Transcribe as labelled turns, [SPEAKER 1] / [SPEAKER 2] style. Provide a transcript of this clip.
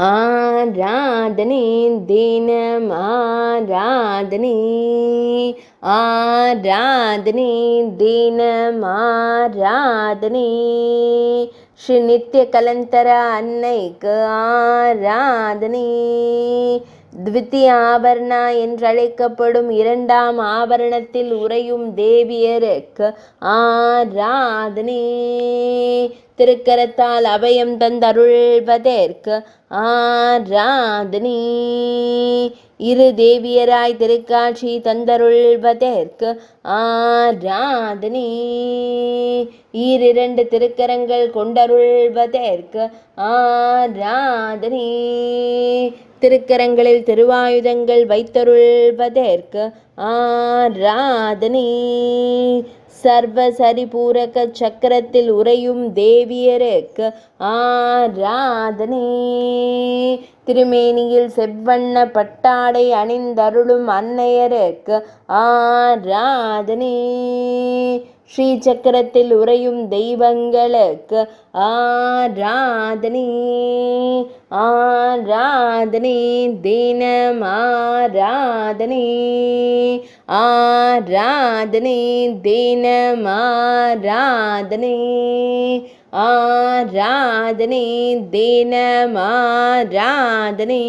[SPEAKER 1] ஆராதனை தினம் ஆராதனை, ஆராதனை தினம் ஆராதனை, ஸ்ரீ நித்திய கலந்தர அன்னைக்கு ஆராதனை. த்வித்திய ஆபரணா என்றழைக்கப்படும் இரண்டாம் ஆபரணத்தில் உறையும் தேவியருக்கு ஆராதனை. திருக்கரத்தால் அபயம் தந்தருள்வதற்கு ஆராதனை. இரு தேவியராய் திருக்காட்சி தந்தருள்வதற்கு ஆராதனை. ஈரிரண்டு திருக்கரங்கள் கொண்டருள்வதற்கு ஆராதனை. திருக்கரங்களில் திருவாயுதங்கள் வைத்தருள்வதற்கு ஆராதனை. சர்வ சரிபூரக சக்கரத்தில் உறையும் தேவியருக்கு ஆராதனை. திருமேனியில் செவ்வண்ண பட்டாடை அணிந்தருளும் அன்னையருக்கு ஆராதனை. ஸ்ரீ சக்கரத்தில் உறையும் தெய்வங்களுக்கு ஆராதனை. ஆராதனை தினம் ஆராதனை, ஆராதனை தினம் ஆராதனை, ஆராதனை தினம் ஆராதனை.